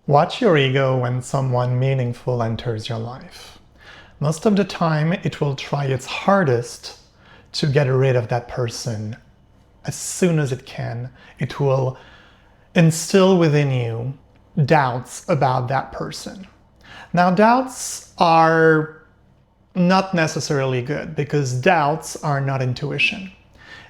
Watch your ego when someone meaningful enters your life. Most of the time, it will try its hardest to get rid of that person as soon as it can. It will instill within you doubts about that person. Now, doubts are not necessarily good because doubts are not intuition.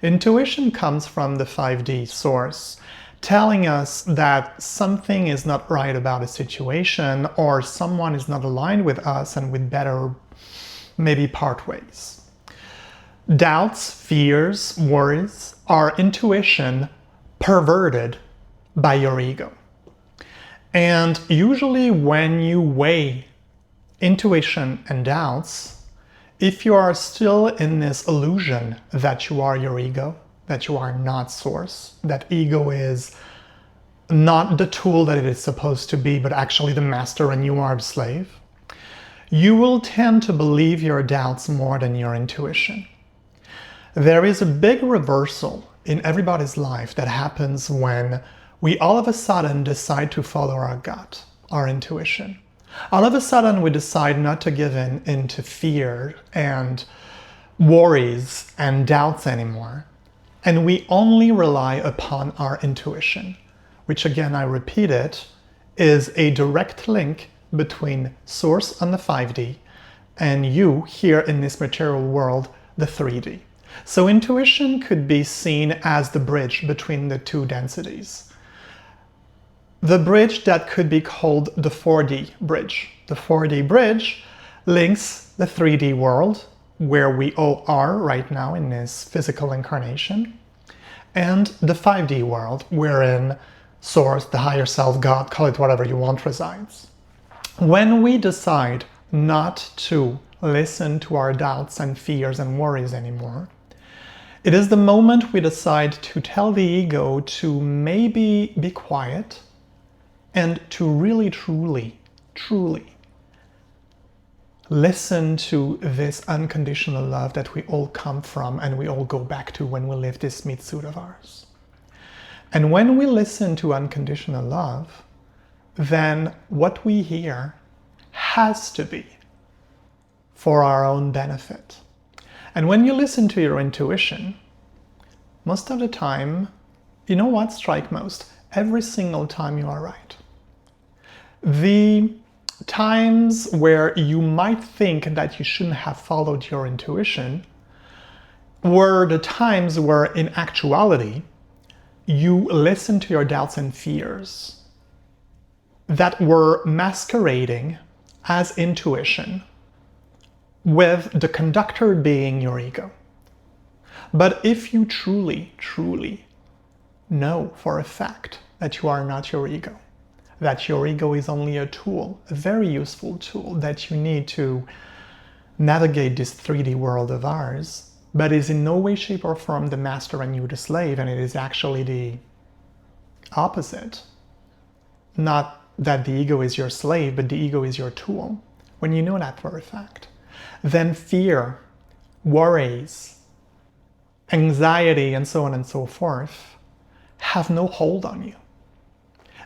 Intuition comes from the 5D source, telling us that something is not right about a situation or someone is not aligned with us and we'd better maybe part ways. Doubts, fears, worries are intuition perverted by your ego. And usually when you weigh intuition and doubts, if you are still in this illusion that you are your ego, that you are not source, that ego is not the tool that it is supposed to be, but actually the master and you are the slave, you will tend to believe your doubts more than your intuition. There is a big reversal in everybody's life that happens when we all of a sudden decide to follow our gut, our intuition. All of a sudden we decide not to give in into fear and worries and doubts anymore. And we only rely upon our intuition, which again, I repeat it, is a direct link between source on the 5D and you here in this material world, the 3D. So intuition could be seen as the bridge between the two densities. The bridge that could be called the 4D bridge. The 4D bridge links the 3D world, where we all are right now in this physical incarnation, and the 5D world, wherein Source, the higher self, God, call it whatever you want, resides. When we decide not to listen to our doubts and fears and worries anymore, it is the moment we decide to tell the ego to maybe be quiet and to really, truly listen to this unconditional love that we all come from and we all go back to when we live this meat suit of ours. And when we listen to unconditional love, then what we hear has to be for our own benefit. And when you listen to your intuition, most of the time, you know what? Strike most. Every single time you are right. The times where you might think that you shouldn't have followed your intuition were the times where in actuality you listened to your doubts and fears that were masquerading as intuition with the conductor being your ego. But if you truly know for a fact that you are not your ego, that your ego is only a tool, a very useful tool that you need to navigate this 3D world of ours, but is in no way, shape, or form the master and you the slave, and it is actually the opposite. Not that the ego is your slave, but the ego is your tool. When you know that for a fact, then fear, worries, anxiety, and so on and so forth have no hold on you.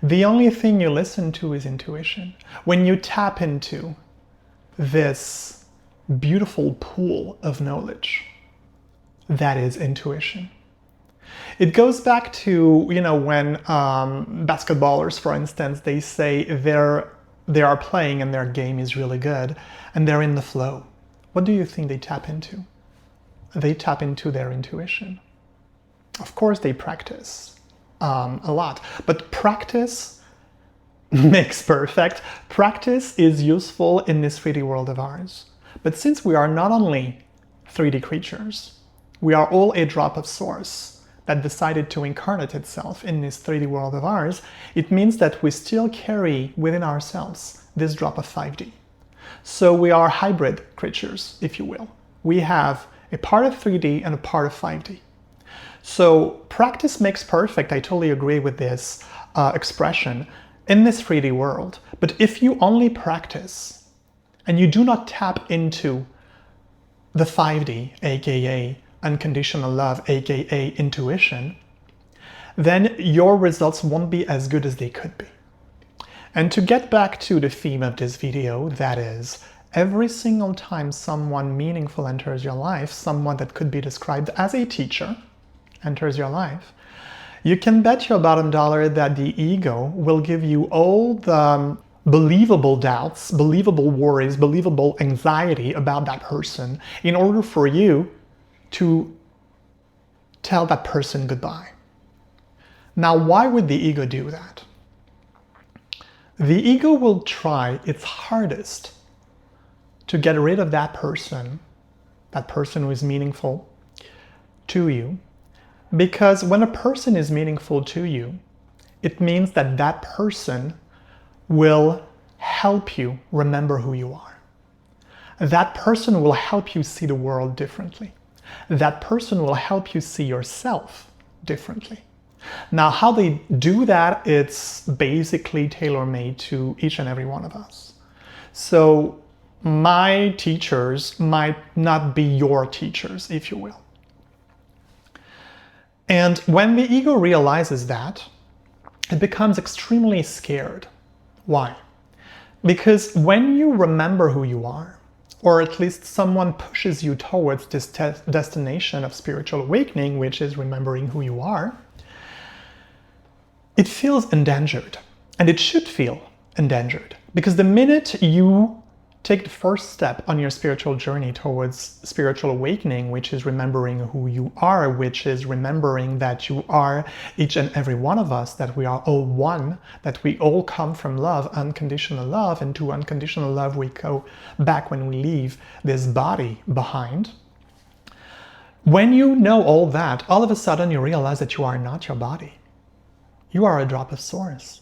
The only thing you listen to is intuition. When you tap into this beautiful pool of knowledge, that is intuition. It goes back to, when basketballers, for instance, they say they are playing and their game is really good and they're in the flow. What do you think they tap into? They tap into their intuition. Of course, they practice a lot, but practice makes perfect. Practice is useful in this 3D world of ours. But since we are not only 3D creatures, we are all a drop of source that decided to incarnate itself in this 3D world of ours, it means that we still carry within ourselves this drop of 5D. So we are hybrid creatures, if you will. We have a part of 3D and a part of 5D. So practice makes perfect. I totally agree with this expression in this 3D world. But if you only practice and you do not tap into the 5D, aka unconditional love, aka intuition, then your results won't be as good as they could be. And to get back to the theme of this video, that is, every single time someone meaningful enters your life, someone that could be described as a teacher enters your life, you can bet your bottom dollar that the ego will give you all the believable doubts, believable worries, believable anxiety about that person in order for you to tell that person goodbye. Now, why would the ego do that? The ego will try its hardest to get rid of that person who is meaningful to you. Because when a person is meaningful to you, it means that that person will help you remember who you are. That person will help you see the world differently. That person will help you see yourself differently. Now, how they do that, it's basically tailor-made to each and every one of us. So my teachers might not be your teachers, if you will. And when the ego realizes that, it becomes extremely scared. Why? Because when you remember who you are, or at least someone pushes you towards this destination of spiritual awakening, which is remembering who you are, it feels endangered. And it should feel endangered. Because the minute you take the first step on your spiritual journey towards spiritual awakening, which is remembering who you are, which is remembering that you are each and every one of us, that we are all one, that we all come from love, unconditional love, and to unconditional love we go back when we leave this body behind. When you know all that, all of a sudden you realize that you are not your body. You are a drop of source.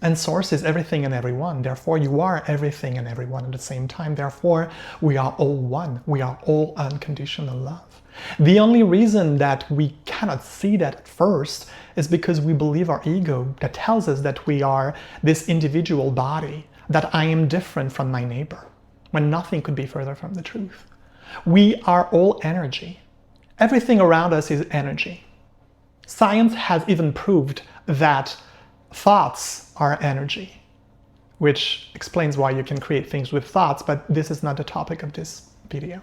And source is everything and everyone. Therefore, you are everything and everyone at the same time. Therefore, we are all one. We are all unconditional love. The only reason that we cannot see that at first is because we believe our ego that tells us that we are this individual body, that I am different from my neighbor, when nothing could be further from the truth. We are all energy. Everything around us is energy. Science has even proved that thoughts are energy, which explains why you can create things with thoughts, but this is not the topic of this video.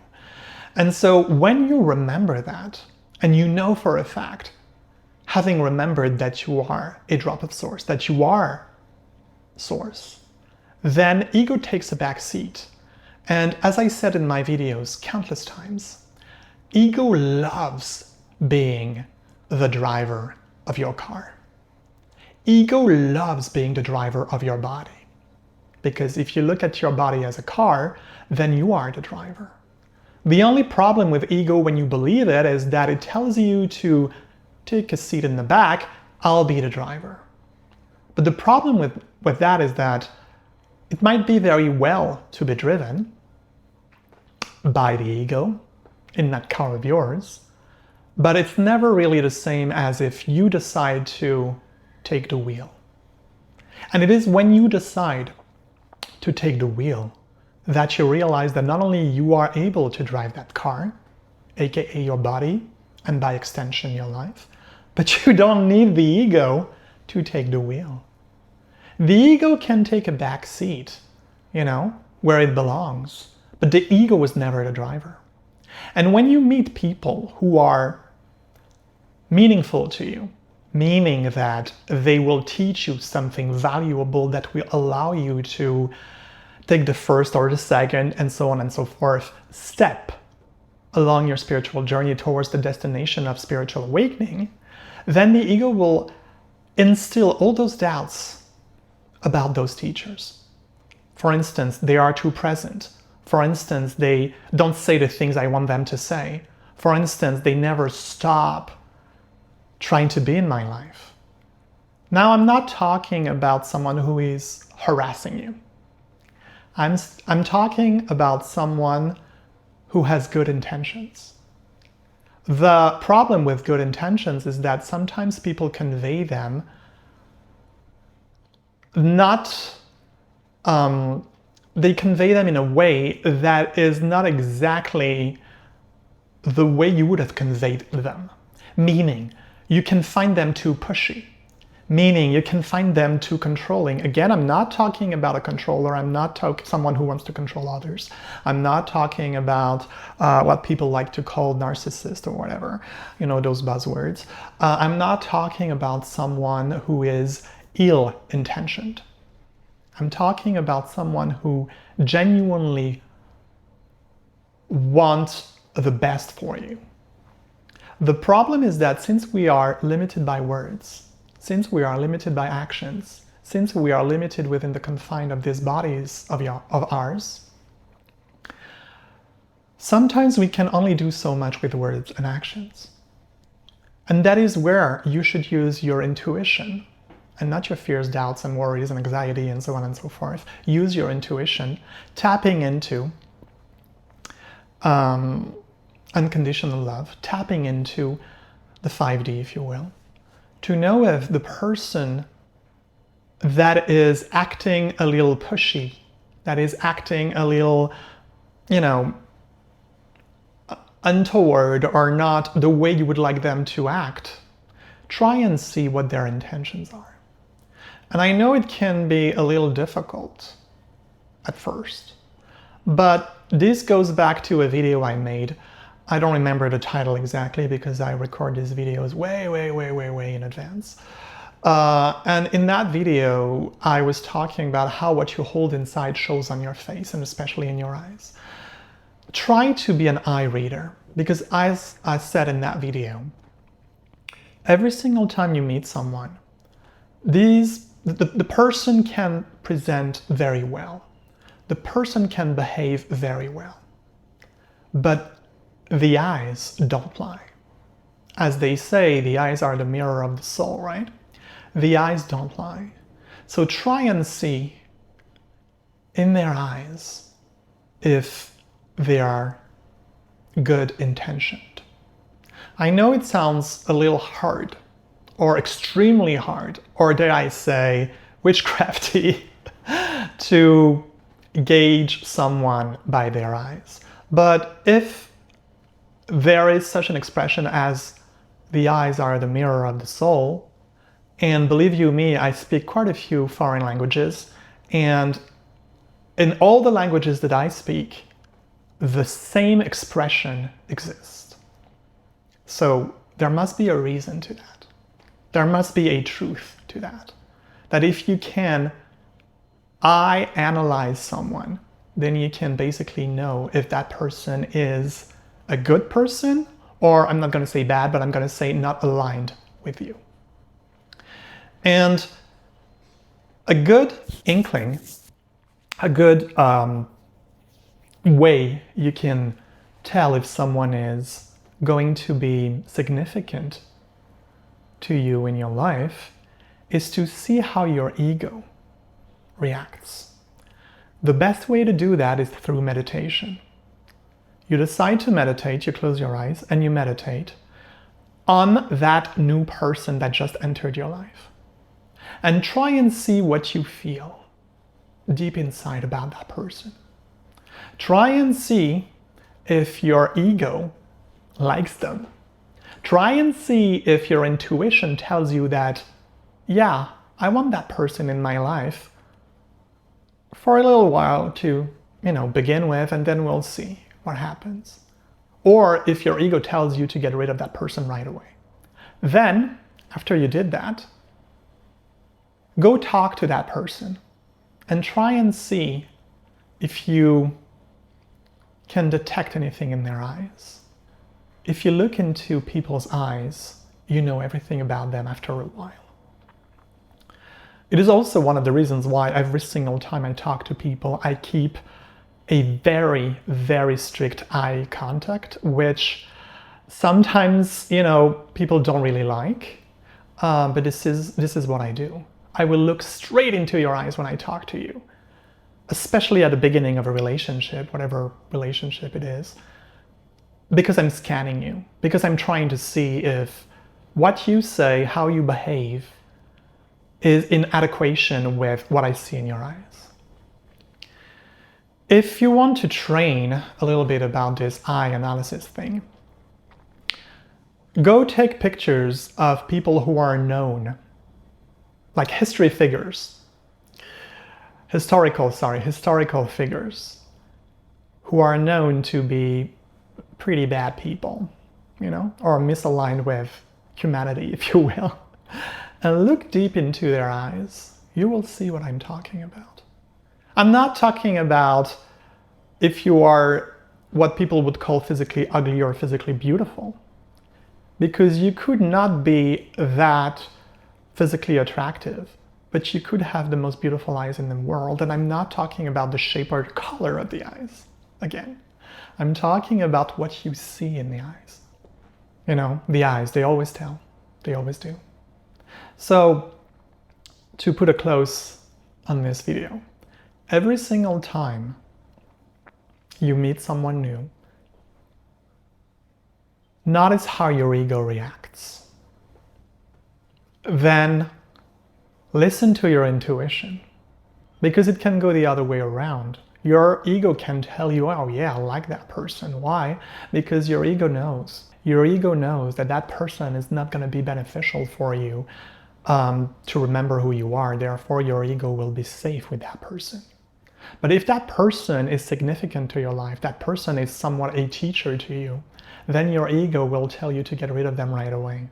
And so when you remember that, and you know for a fact, having remembered that you are a drop of source, that you are source, then ego takes a back seat. And as I said in my videos countless times, ego loves being the driver of your car. Ego loves being the driver of your body. Because if you look at your body as a car, then you are the driver. The only problem with ego when you believe it is that it tells you to take a seat in the back, I'll be the driver. But the problem with that is that it might be very well to be driven by the ego in that car of yours, but it's never really the same as if you decide to take the wheel. And it is when you decide to take the wheel that you realize that not only you are able to drive that car, aka your body, and by extension your life, but you don't need the ego to take the wheel. The ego can take a back seat, where it belongs, but the ego was never the driver. And when you meet people who are meaningful to you, meaning that they will teach you something valuable that will allow you to take the first or the second and so on and so forth step along your spiritual journey towards the destination of spiritual awakening, then the ego will instill all those doubts about those teachers. For instance, they are too present. For instance, they don't say the things I want them to say. For instance, they never stop trying to be in my life. Now, I'm not talking about someone who is harassing you. I'm talking about someone who has good intentions. The problem with good intentions is that sometimes people convey them they convey them in a way that is not exactly the way you would have conveyed them. Meaning, you can find them too pushy. meaning you can find them too controlling. Again, I'm not talking about a controller. I'm not someone who wants to control others. I'm not talking about what people like to call narcissist or whatever, you know, those buzzwords. I'm not talking about someone who is ill-intentioned. I'm talking about someone who genuinely wants the best for you. The problem is that since we are limited by words, since we are limited by actions, since we are limited within the confine of these bodies of ours, sometimes we can only do so much with words and actions. And that is where you should use your intuition and not your fears, doubts, and worries and anxiety and so on and so forth. Use your intuition, tapping into unconditional love, tapping into the 5D, if you will, to know if the person that is acting a little pushy, that is acting a little, you know, untoward or not the way you would like them to act, try and see what their intentions are. And I know it can be a little difficult at first, but this goes back to a video I made. I don't remember the title exactly because I record these videos way in advance. And in that video, I was talking about how what you hold inside shows on your face and especially in your eyes. Try to be an eye reader because as I said in that video, every single time you meet someone, the person can present very well. The person can behave very well. But the eyes don't lie. As they say, the eyes are the mirror of the soul, right? The eyes don't lie. So try and see in their eyes if they are good intentioned. I know it sounds a little hard or extremely hard, or dare I say, witchcrafty to gauge someone by their eyes. But if there is such an expression as the eyes are the mirror of the soul, and believe you me, I speak quite a few foreign languages, and in all the languages that I speak, the same expression exists. So there must be a reason to that. There must be a truth to that. That if you can analyze someone, then you can basically know if that person is a good person, or I'm not going to say bad, but I'm going to say not aligned with you. And a good inkling, a good way you can tell if someone is going to be significant to you in your life is to see how your ego reacts. The best way to do that is through meditation. You decide to meditate, you close your eyes and you meditate on that new person that just entered your life. And try and see what you feel deep inside about that person. Try and see if your ego likes them. Try and see if your intuition tells you that, yeah, I want that person in my life for a little while to, begin with, and then we'll see what happens. Or if your ego tells you to get rid of that person right away. Then, after you did that, go talk to that person and try and see if you can detect anything in their eyes. If you look into people's eyes, you know everything about them after a while. It is also one of the reasons why every single time I talk to people, I keep a very, very strict eye contact, which sometimes, people don't really like, but this is what I do. I will look straight into your eyes when I talk to you, especially at the beginning of a relationship, whatever relationship it is, because I'm scanning you, because I'm trying to see if what you say, how you behave, is in adequation with what I see in your eyes. If you want to train a little bit about this eye analysis thing, go take pictures of people who are known like historical figures who are known to be pretty bad people, you know, or misaligned with humanity, if you will, and look deep into their eyes, you will see what I'm talking about. I'm not talking about if you are what people would call physically ugly or physically beautiful, because you could not be that physically attractive, but you could have the most beautiful eyes in the world. And I'm not talking about the shape or color of the eyes. Again, I'm talking about what you see in the eyes. You know, the eyes, they always tell. They always do. So, to put a close on this video, every single time you meet someone new, notice how your ego reacts. Then listen to your intuition, because it can go the other way around. Your ego can tell you, oh yeah, I like that person. Why? Because your ego knows. Your ego knows that that person is not going to be beneficial for you to remember who you are. Therefore, your ego will be safe with that person. But if that person is significant to your life, that person is somewhat a teacher to you, then your ego will tell you to get rid of them right away.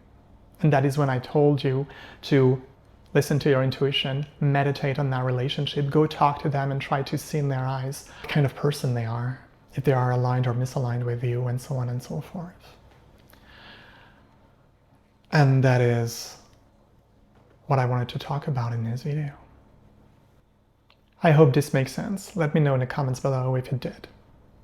And that is when I told you to listen to your intuition, meditate on that relationship, go talk to them and try to see in their eyes what kind of person they are, if they are aligned or misaligned with you, and so on and so forth. And that is what I wanted to talk about in this video. I hope this makes sense. Let me know in the comments below if it did.